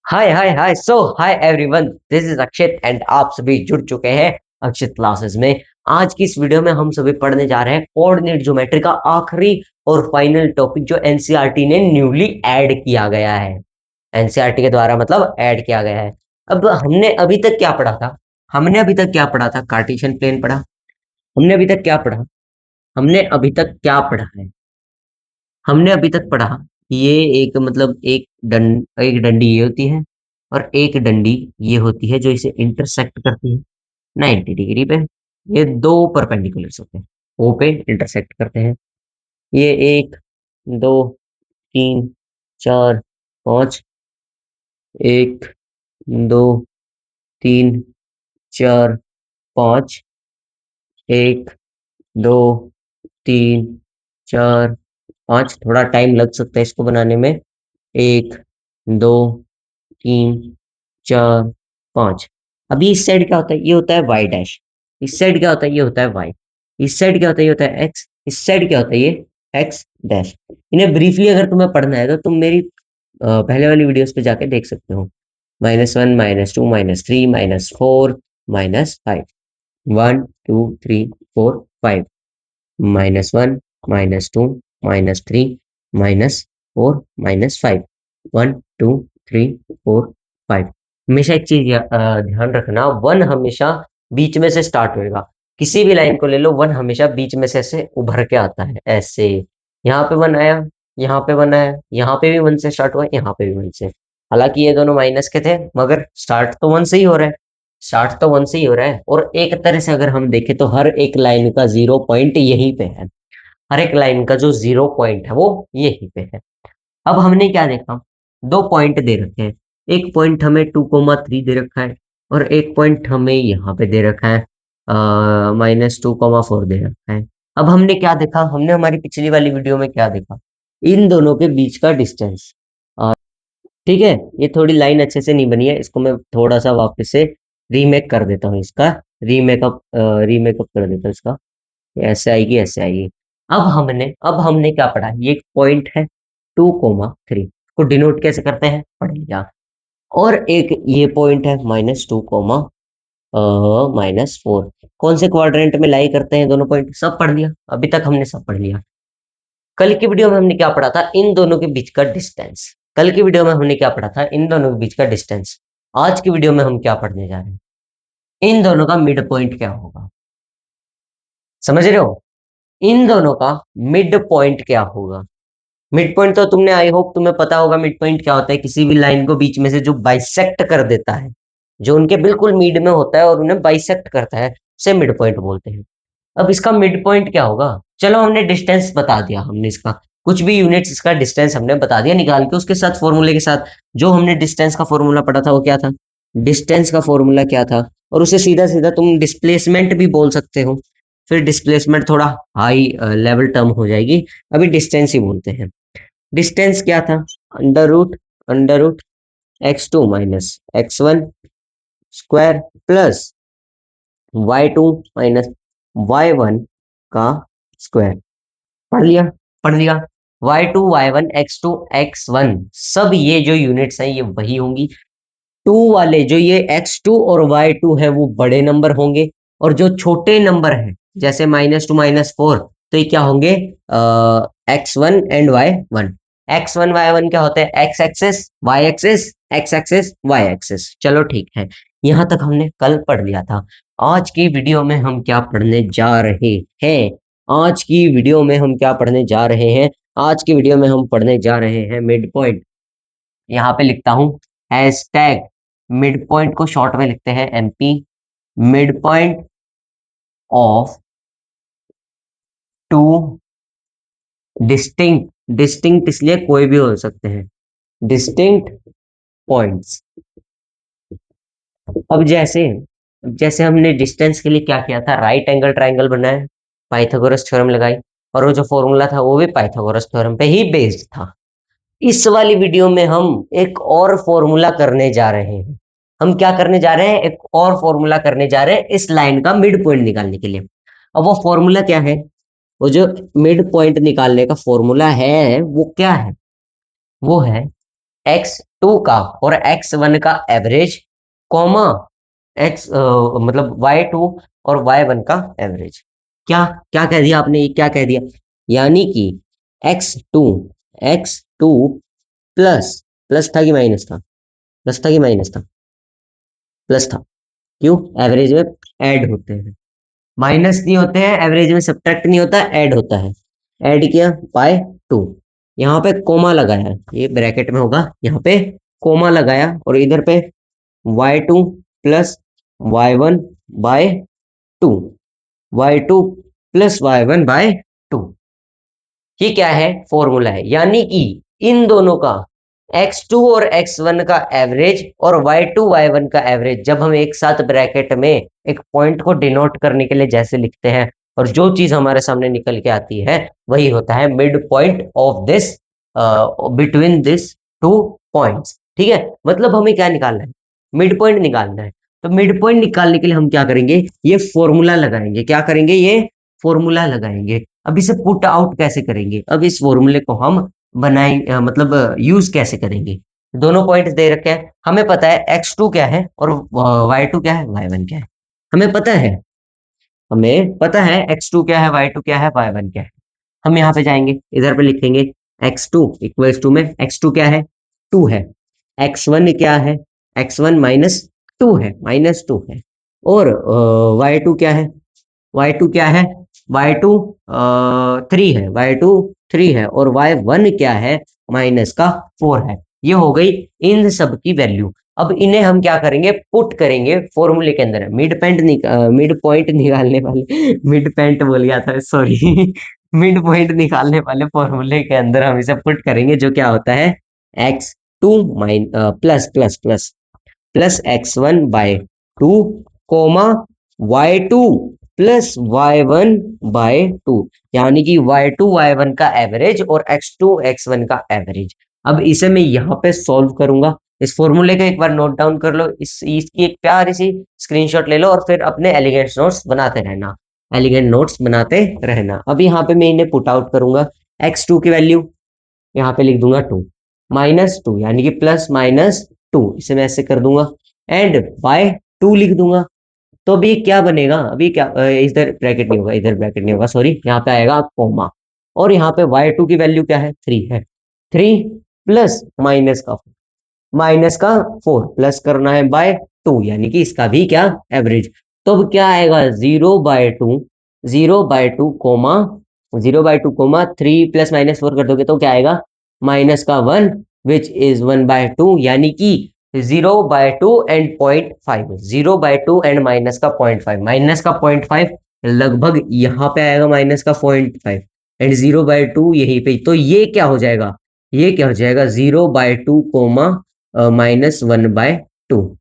Hi hi hi hi everyone, this is Akshit and आप सभी जुड़ चुके हैं अक्षित क्लासेस में। आज की इस वीडियो में हम सभी पढ़ने जा रहे हैं कोऑर्डिनेट ज्योमेट्री का आखिरी और फाइनल टॉपिक जो एनसीईआरटी ने न्यूली ऐड किया गया है। एनसीईआरटी के द्वारा मतलब ऐड किया गया है। अब हमने अभी तक क्या पढ़ा था? कार्टेशियन प्लेन पढ़ा। हमने अभी तक क्या पढ़ा? हमने अभी तक क्या पढ़ा है? हमने अभी तक पढ़ा ये एक मतलब एक डंडी ये होती है और एक डंडी ये होती है जो इसे इंटरसेक्ट करती है 90 डिग्री पे। ये दो परपेंडिकुलर्स होते हैं, ओ पे इंटरसेक्ट करते हैं। ये एक, दो, तीन, चार, पाँच। एक, दो, तीन, चार, पाँच। एक, दो, तीन, चार, पाँच। थोड़ा टाइम लग सकता है इसको बनाने में। एक, दो, तीन, चार, पाँच। अभी इस साइड क्या होता है? ये होता है वाई डैश। इस साइड क्या होता है? ये होता है वाई। इस साइड क्या होता है? ये होता है एक्स। इस साइड क्या होता है? ये एक्स डैश। इन्हें ब्रीफली अगर तुम्हें पढ़ना है तो तुम मेरी पहले वाली वीडियोस पे जाके देख सकते हो। -1, -2, -3, -4, -5। 1, 2, 3, 4, 5। -1, -2, -3, -4, -5। 1, 2, 3, 4, 5। हमेशा एक चीज ध्यान रखना, वन हमेशा बीच में से स्टार्ट होएगा। किसी भी लाइन को ले लो, वन हमेशा बीच में से ऐसे उभर के आता है ऐसे। यहाँ पे वन आया, यहाँ पे वन आया, यहाँ पे भी वन से स्टार्ट हुआ, यहाँ पे भी वन से। हालांकि ये दोनों माइनस के थे मगर स्टार्ट तो वन से ही हो रहा है। स्टार्ट तो वन से ही हो रहा है और एक तरह से अगर हम देखें तो हर एक लाइन का जीरो पॉइंट यहीं पे है। हर एक लाइन का जो जीरो पॉइंट है वो यहीं पे है। अब हमने क्या देखा? दो पॉइंट दे रखे हैं। एक पॉइंट हमें 2,3 दे रखा है और एक पॉइंट हमें यहाँ पे दे रखा है -2,4 दे रखा है। अब हमने क्या देखा? हमने हमारी पिछली वाली वीडियो में क्या देखा? इन दोनों के बीच का डिस्टेंस। ठीक है, ये थोड़ी लाइन अच्छे से नहीं बनी है, इसको मैं थोड़ा सा वापस से रीमेक कर देता हूँ इसका। रीमेकअप कर देता हूँ इसका। ऐसे आएगी, ऐसे आएगी। अब हमने क्या पढ़ा? ये एक पॉइंट है 2,3 को डिनोट कैसे करते हैं पढ़ लिया। और एक ये पॉइंट है -2, -4। कौन से क्वाड्रेंट में लाई करते हैं दोनों पॉइंट? सब पढ़ लिया, अभी तक हमने सब पढ़ लिया। कल की वीडियो में हमने क्या पढ़ा था? इन दोनों के बीच का डिस्टेंस। कल की वीडियो में हमने क्या पढ़ा था? इन दोनों के बीच का डिस्टेंस। आज की वीडियो में हम क्या पढ़ने जा रहे हैं? इन दोनों का मिड पॉइंट क्या होगा? समझ रहे हो? इन दोनों का मिड पॉइंट क्या होगा? मिड पॉइंट तो तुमने, आई होप तुम्हें पता होगा मिड पॉइंट क्या होता है। किसी भी लाइन को बीच में से जो बाइसेक्ट कर देता है, जो उनके बिल्कुल मिड में होता है और उन्हें बाइसेक्ट करता है, उसे मिड पॉइंट बोलते हैं। अब इसका मिड पॉइंट क्या होगा? चलो हमने डिस्टेंस बता दिया, हमने इसका कुछ भी यूनिट्स, इसका डिस्टेंस हमने बता दिया निकाल के उसके साथ, फॉर्मूले के साथ। जो हमने डिस्टेंस का फॉर्मूला पढ़ा था वो क्या था? डिस्टेंस का फॉर्मूला क्या था? और उसे सीधा सीधा तुम डिस्प्लेसमेंट भी बोल सकते हो। फिर डिस्प्लेसमेंट थोड़ा हाई लेवल टर्म हो जाएगी। अभी डिस्टेंस ही बोलते हैं। डिस्टेंस क्या था? Under root x2 minus x1 square plus y2 minus y1 का स्क्वायर। पढ़ लिया? पढ़ लिया। y2 y1 x2 x1 सब ये जो यूनिट्स हैं ये वही होंगी। टू वाले जो ये x2 और y2 है वो बड़े नंबर होंगे, और जो छोटे नंबर है जैसे -2 -4 तो ये क्या होंगे? x1 and y1। x1 y1 क्या होता है? x axis y axis, x axis y axis. चलो ठीक है, यहां तक हमने कल पढ़ लिया था। आज की वीडियो में हम क्या पढ़ने जा रहे हैं? आज की वीडियो में हम क्या पढ़ने जा रहे हैं? आज की वीडियो में हम पढ़ने जा रहे हैं मिड पॉइंट। यहाँ पे लिखता हूँ हैशटैग मिड पॉइंट को शॉर्ट में लिखते हैं MP. Mid point of two distinct, distinct इसलिए कोई भी हो सकते हैं, डिस्टिंक्ट पॉइंट्स। अब जैसे हमने डिस्टेंस के लिए क्या किया था? राइट एंगल ट्राइंगल बनाया, पाइथागोरस थ्योरम लगाई, और वो जो फॉर्मूला था वो भी पाइथागोरस थ्योरम पे ही बेस्ड था। इस वाली वीडियो में हम एक और फॉर्मूला करने जा रहे हैं। हम क्या करने जा रहे हैं? एक और फॉर्मूला करने जा रहे हैं इस लाइन का मिड पॉइंट निकालने के लिए। अब वो फॉर्मूला क्या है? वो जो मिड पॉइंट निकालने का फॉर्मूला है वो क्या है? वो है x2 का और x1 का एवरेज, कॉमा मतलब y2 और y1 का एवरेज। क्या क्या कह दिया आपने, क्या कह दिया, यानी कि x2 प्लस, प्लस था कि माइनस था, प्लस था कि माइनस था, प्लस था। क्यों, एवरेज में ऐड होते हैं, माइनस नहीं होते हैं, एवरेज में सब्ट्रैक्ट नहीं होता, ऐड होता है। ऐड किया बाय 2, यहाँ पे कोमा लगाया, ये ब्रैकेट में होगा, यहाँ पे कोमा लगाया, और इधर पे y2 plus y1 by 2, y2 plus y1 by 2। ये क्या है, फॉर्मूला है, यानी कि इन दोनों का x2 और x1 का एवरेज और y2 y1 का एवरेज जब हम एक साथ ब्रैकेट में एक पॉइंट को डिनोट करने के लिए जैसे लिखते हैं, और जो चीज हमारे सामने निकल के आती है वही होता है mid point of this, between this two points. ठीक है, मतलब हमें क्या निकालना है, मिड पॉइंट निकालना है। तो मिड पॉइंट निकालने के लिए हम क्या करेंगे, ये फॉर्मूला लगाएंगे, क्या करेंगे, ये फॉर्मूला लगाएंगे। अब इसे पुट आउट कैसे करेंगे, अब इस फॉर्मूले को हम बनाएंगे, मतलब यूज कैसे करेंगे। दोनों पॉइंट दे रखे हैं, हमें पता है x2 क्या है और y2 क्या है, y1 क्या है, हमें पता है, हमें पता है x2 क्या है, y2 क्या है, y1 क्या है। हम यहाँ पे जाएंगे, इधर पे लिखेंगे x2 इक्वल्स टू में, x2 क्या है, 2 है, x1 क्या है, x1 माइनस 2 है, माइनस 2 है, और y2 क्या है, y2 क्या है, y2 3 है, y2 3 है, और y1 क्या है, माइनस का 4 है। ये हो गई इन सब की वैल्यू। अब इन्हें हम क्या करेंगे, पुट करेंगे फॉर्मूले के अंदर, मिड पॉइंट निकालने वाले मिड पॉइंट बोल गया था, सॉरी मिड पॉइंट निकालने वाले फॉर्मूले के अंदर हम इसे पुट करेंगे, जो क्या होता है x2 plus plus plus plus x1 by 2 comma y2 plus y1 by 2, यानी कि y2 y1 का एवरेज और x2 x1 का एवरेज। अब इसे मैं यहाँ पे सॉल्व करूंगा, इस फॉर्मूले को एक बार नोट डाउन कर लो, इसकी एक प्यारी सी स्क्रीनशॉट ले लो, और फिर अपने एलिगेंट नोट्स बनाते रहना, एलिगेंट नोट्स बनाते रहना। अब यहाँ पे मैं इन्हें पुट आउट करूंगा, x2 की वैल्यू यहाँ पे लिख दूंगा 2, माइनस 2 यानी कि प्लस माइनस 2, इसे मैं ऐसे कर दूंगा, एंड बाय 2 लिख दूंगा। तो अभी क्या बनेगा, अभी क्या इधर ब्रैकेट नहीं होगा, इधर ब्रैकेट नहीं होगा, सॉरी, यहाँ पे आएगा कोमा, और यहाँ पे y2 की वैल्यू क्या है, 3 है, 3 प्लस माइनस का 4 प्लस करना है बाय 2, यानी कि इसका भी क्या, एवरेज। तो अब क्या आएगा, 0/2, 0/2 कोमा 0/2 3 प्लस माइनस 4 कर दोगे तो क्या आएगा, माइनस का 1 विच इज 1/2, यानी कि 0/2 एंड 0.5, 0/2 एंड माइनस का 0.5, माइनस का 0.5 लगभग यहाँ पे आएगा, माइनस का 0.5 एंड 0/2 यहीं पे, तो ये क्या हो जाएगा, ये क्या हो जाएगा, 0/2 कोमा -1/2,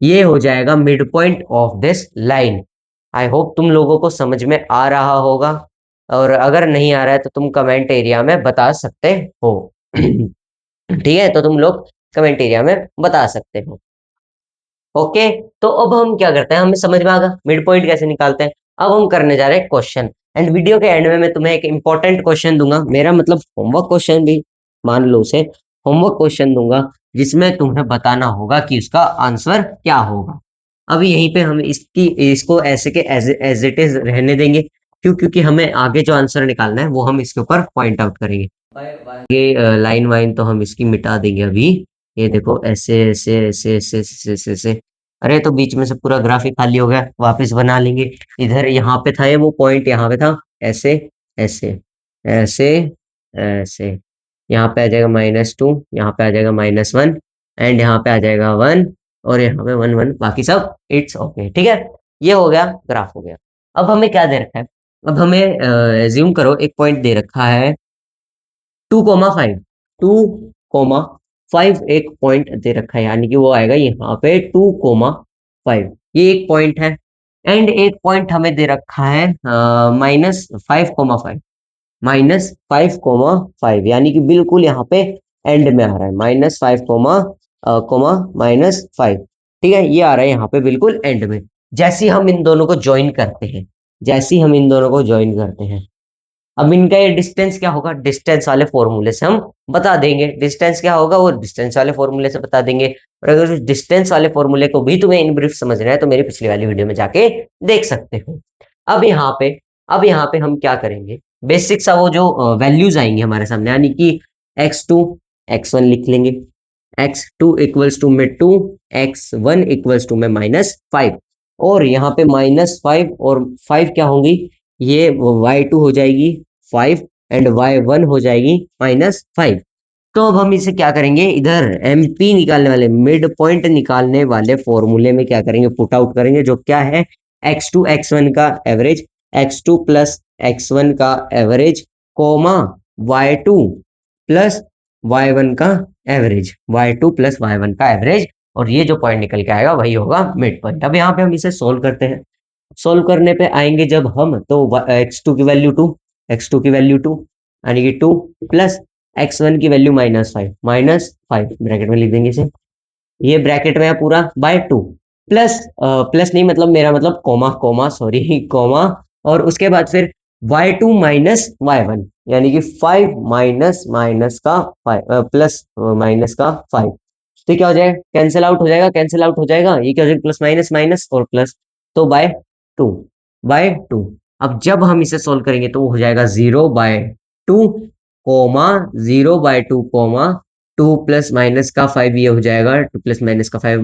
ये हो जाएगा mid point of this line. I hope तुम लोगों को समझ में आ रहा होगा, और अगर नहीं आ रहा है तो तुम कमेंट एरिया में बता सकते हो ठीक है, तो तुम लोग कमेंट एरिया में बता सकते हो। ओके, तो अब हम क्या करते हैं, हमें समझ में आ गया मिड पॉइंट कैसे निकालते हैं। अब हम करने जा रहे हैं क्वेश्चन, एंड वीडियो के एंड में मैं तुम्हें एक इंपॉर्टेंट क्वेश्चन दूंगा, मेरा मतलब होमवर्क क्वेश्चन भी मान लो उसे, होमवर्क क्वेश्चन दूंगा, जिसमें तुम्हें बताना होगा कि उसका आंसर क्या होगा। अब यहीं पे हम इसको ऐसे के एज इट इज रहने देंगे, क्यों, क्योंकि हमें आगे जो आंसर निकालना है वो हम इसके ऊपर पॉइंट आउट करेंगे। ये लाइन वाइन तो हम इसकी मिटा देंगे अभी, ये देखो ऐसे ऐसे ऐसे ऐसे ऐसे ऐसे ऐसे। अरे तो बीच में से पूरा ग्राफिक खाली हो गया, वापस बना लेंगे। इधर यहाँ पे था ये, वो पॉइंट यहाँ पे था, ऐसे ऐसे ऐसे ऐसे, यहाँ पे आ जाएगा -2, यहाँ पे आ जाएगा -1, एंड यहाँ पे आ जाएगा 1, और यहाँ पे 1 1, बाकी सब इट्स ओके। ठीक है, ये हो गया, ग्राफ हो गया। अब हमें क्या दे रखा है, अब हमें एज्यूम करो एक पॉइंट दे रखा है 2,5, 2,5 एक पॉइंट दे रखा है, यानी कि वो आएगा यहाँ पे 2,5, ये एक पॉइंट है। एंड एक पॉइंट हमें दे रखा है -5,5, -5,5, यानी कि बिल्कुल यहाँ पे एंड में आ रहा है, -5 कोमा -5। ठीक है, ये आ रहा है यहाँ पे बिल्कुल एंड में। जैसे ही हम इन दोनों को ज्वाइन करते हैं, जैसे ही हम इन दोनों को ज्वाइन करते हैं, अब इनका ये डिस्टेंस क्या होगा, डिस्टेंस वाले फॉर्मूले से हम बता देंगे। डिस्टेंस क्या होगा, वो डिस्टेंस वाले फॉर्मूले से बता देंगे। और अगर उस डिस्टेंस वाले फॉर्मूले को भी तुम्हें इन ब्रीफ समझना है तो मेरी पिछली वाली वीडियो में जाके देख सकते हो। अब यहाँ पे अब यहाँ पे हम क्या करेंगे, बेसिक सा वो जो वैल्यूज आएंगे हमारे सामने, यानी कि x2 x1 लिख लेंगे, x2 इक्वल्स टू में 2, x1 इक्वल्स टू में -5, और यहाँ पे -5 और 5 क्या होंगी, ये y2 हो जाएगी 5 एंड y1 हो जाएगी -5। तो अब हम इसे क्या करेंगे, इधर एमपी निकालने वाले, मिड पॉइंट निकालने वाले फॉर्मूले में क्या करेंगे, पुट आउट करेंगे, जो क्या है x2 x1 का एवरेज, x2 प्लस x1 का average, coma y2 plus y1 का एवरेज, y2 प्लस y1 का एवरेज, और ये जो पॉइंट निकल के आएगा वही होगा मिड पॉइंट। अब यहाँ पे हम इसे सोल्व करते हैं। सोल्व करने पे आएंगे जब हम, तो x2 की वैल्यू 2, x2 की वैल्यू 2 यानी कि 2 प्लस x1 की वैल्यू -5 ब्रैकेट में लिख देंगे इसे, ये ब्रैकेट में है पूरा बाय 2, प्लस प्लस नहीं मतलब मेरा मतलब कोमा कोमा सॉरी कोमा, और उसके बाद फिर y2 माइनस y1 यानी कि 5 माइनस माइनस का 5 प्लस माइनस का 5, तो क्या हो जाएगा, कैंसिल आउट हो जाएगा, कैंसिल आउट हो जाएगा, ये क्या हो जाएगा, प्लस माइनस माइनस और प्लस, तो टू बाय टू। अब जब हम इसे सोल्व करेंगे तो वो हो जाएगा 0/2 कोमा 0/2 कोमा 2 प्लस माइनस का 5, ये हो जाएगा 2 प्लस माइनस का 5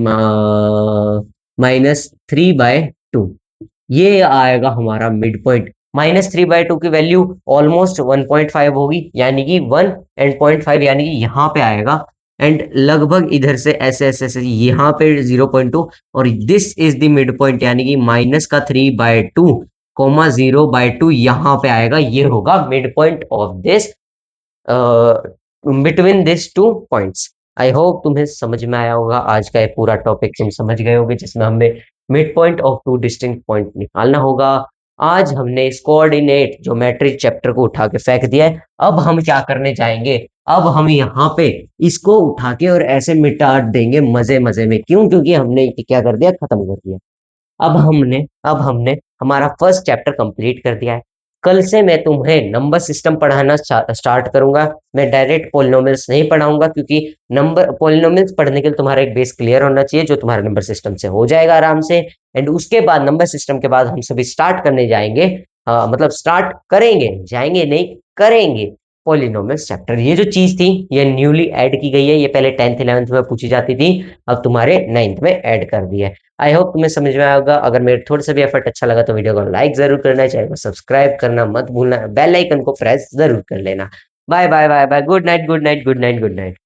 -3/2, ये आएगा हमारा मिड पॉइंट। -3/2 की वैल्यू ऑलमोस्ट 1.5 होगी, यानी कि 1 एंड 0.5 यानी कि यहाँ पे आएगा, एंड लगभग इधर से ऐसे ऐसे ऐसे यहाँ पे 0.2, और this is the mid point, यानी कि -3/2 कोमा 0/2 यहाँ पे आएगा, ये होगा mid point of this between this two points. I hope तुम्हें समझ में आया होगा, आज का ये पूरा टॉपिक तुम समझ गए होगे, जिसमें हमें mid point of two distinct point निकालना होगा। आज हमने इस कोऑर्डिनेट ज्योमेट्री चैप्टर को उठा के फेंक दिया है। अब हम क्या करने जाएंगे, अब हम यहाँ पे इसको उठा के और ऐसे मिटा देंगे मजे मजे में, क्यों, क्योंकि हमने क्या कर दिया, खत्म कर दिया। अब हमने हमारा फर्स्ट चैप्टर कंप्लीट कर दिया है। कल से मैं तुम्हें नंबर सिस्टम पढ़ाना स्टार्ट करूंगा। मैं डायरेक्ट पॉलिनोमियल्स नहीं पढ़ाऊंगा, क्योंकि नंबर पॉलिनोमियल्स पढ़ने के लिए तुम्हारा एक बेस क्लियर होना चाहिए, जो तुम्हारे नंबर सिस्टम से हो जाएगा आराम से। एंड उसके बाद नंबर सिस्टम के बाद हम सभी स्टार्ट करने जाएंगे, मतलब स्टार्ट करेंगे, जाएंगे नहीं, करेंगे पॉलिनोमियल्स चैप्टर। ये जो चीज थी ये न्यूली ऐड की गई है, ये पहले 10th 11th में पूछी जाती थी, अब तुम्हारे 9th में ऐड कर दी है। आई होप तुम्हें समझ में आया होगा। अगर मेरे थोड़ा सा भी एफर्ट अच्छा लगा तो वीडियो को लाइक जरूर करना, चैनल को सब्सक्राइब करना मत भूलना, बेल आइकन को प्रेस जरूर कर लेना। Bye bye bye bye, good night good night good night good night.